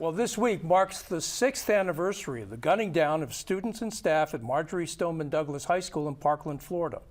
Well, this week marks the 6th anniversary of the gunning down of students and staff at Marjory Stoneman Douglas High School in Parkland, Florida.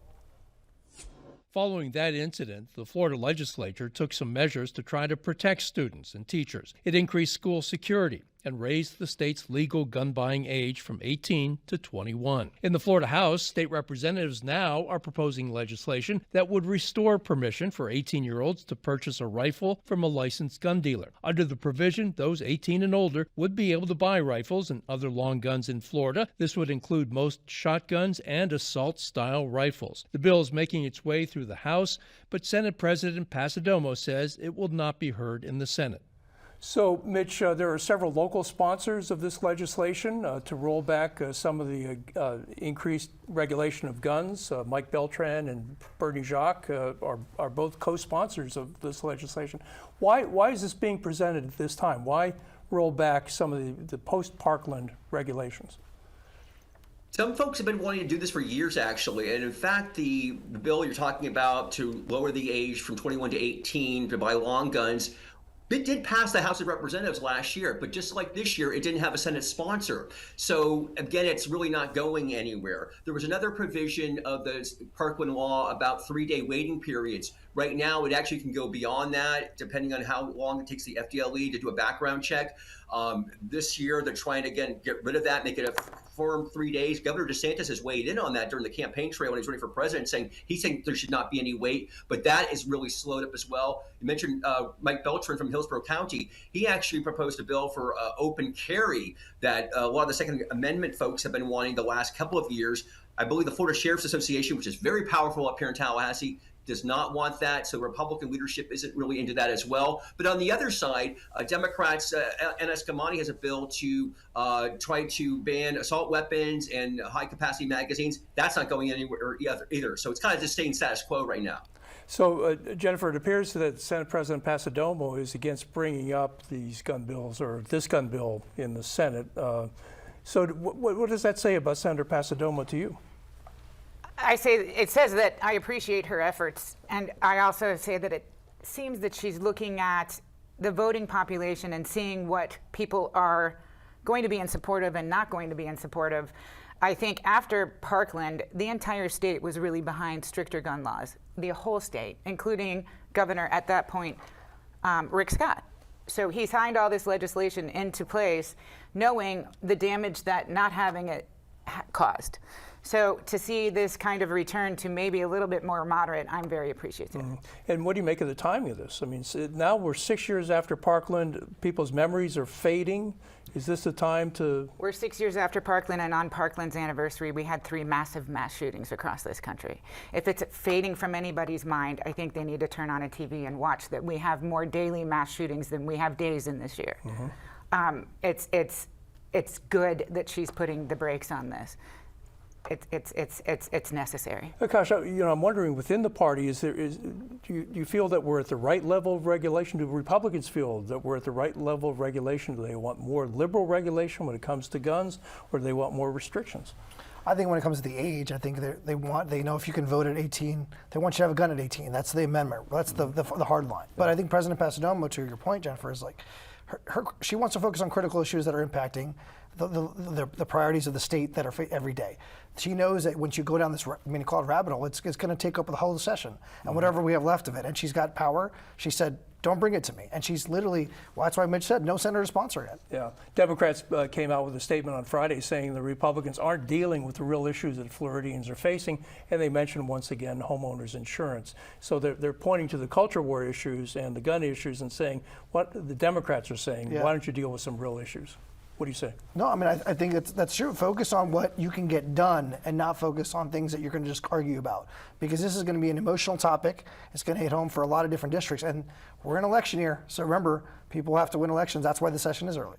Following that incident, the Florida legislature took some measures to try to protect students and teachers. It increased school security and raised the state's legal gun buying age from 18 to 21. In the Florida House, state representatives now are proposing legislation that would restore permission for 18-year-olds to purchase a rifle from a licensed gun dealer. Under the provision, those 18 and older would be able to buy rifles and other long guns in Florida. This would include most shotguns and assault-style rifles. The bill is making its way through the House, but Senate President Pasadomo says it will not be heard in the Senate. So, Mitch, there are several local sponsors of this legislation to roll back some of the increased regulation of guns. Mike Beltran and Bernie Jacques are both co-sponsors of this legislation. Why is this being presented at this time? Why roll back some of the post-Parkland regulations? Some folks have been wanting to do this for years, actually. And in fact, the bill you're talking about to lower the age from 21 to 18 to buy long guns, it did pass the House of Representatives last year, but just like this year, it didn't have a Senate sponsor. So again, it's really not going anywhere. There was another provision of the Parkland law about 3-day waiting periods. Right now, it actually can go beyond that, depending on how long it takes the FDLE to do a background check. This year, they're trying to, again, get rid of that, make it a firm 3 days. Governor DeSantis has weighed in on that during the campaign trail when he's running for president, saying there should not be any wait, but that is really slowed up as well. You mentioned Mike Beltran from Hillsborough County. He actually proposed a bill for open carry that a lot of the Second Amendment folks have been wanting the last couple of years. I believe the Florida Sheriff's Association, which is very powerful up here in Tallahassee, does not want that, so Republican leadership isn't really into that as well. But on the other side, Democrats, N.S. Kamani has a bill to try to ban assault weapons and high-capacity magazines. That's not going anywhere either. So it's kind of just staying status quo right now. So, Jennifer, it appears that Senate President Pasadomo is against bringing up these gun bills, or this gun bill, in the Senate. So what does that say about Senator Pasadomo to you? It says that I appreciate her efforts, and I also say that it seems that she's looking at the voting population and seeing what people are going to be in support of and not going to be in support of. I think after Parkland, the entire state was really behind stricter gun laws, the whole state, including Governor at that point, Rick Scott. So he signed all this legislation into place knowing the damage that not having it caused. So to see this kind of return to maybe a little bit more moderate, I'm very appreciative. Mm-hmm. And what do you make of the timing of this? I mean, now we're 6 years after Parkland. People's memories are fading. Is this the time to? We're 6 years after Parkland, and on Parkland's anniversary, we had 3 massive mass shootings across this country. If it's fading from anybody's mind, I think they need to turn on a TV and watch that we have more daily mass shootings than we have days in this year. Mm-hmm. It's good that she's putting the brakes on this. It's necessary. Akash, I'm wondering, within the party, do you feel that we're at the right level of regulation? Do Republicans feel that we're at the right level of regulation? Do they want more liberal regulation when it comes to guns, or do they want more restrictions? I think when it comes to the age, I think they know if you can vote at 18, they want you to have a gun at 18. That's the amendment. That's the hard line. But I think President Pasadomo, to your point, Jennifer, is like, she wants to focus on critical issues that are impacting the priorities of the state that are every day. She knows that once you go down this, call it rabbit hole, it's going to take up the whole session and whatever we have left of it. And she's got power. She said, don't bring it to me. And she's literally, well, that's why Mitch said, no senator sponsor it. Yeah. Democrats came out with a statement on Friday saying the Republicans aren't dealing with the real issues that Floridians are facing, and they mentioned once again homeowners insurance. So they're pointing to the culture war issues and the gun issues and saying what the Democrats are saying, why don't you deal with some real issues? What do you say? No, I think that's true. Focus on what you can get done and not focus on things that you're going to just argue about. Because this is going to be an emotional topic. It's going to hit home for a lot of different districts. And we're in election year. So remember, people have to win elections. That's why the session is early.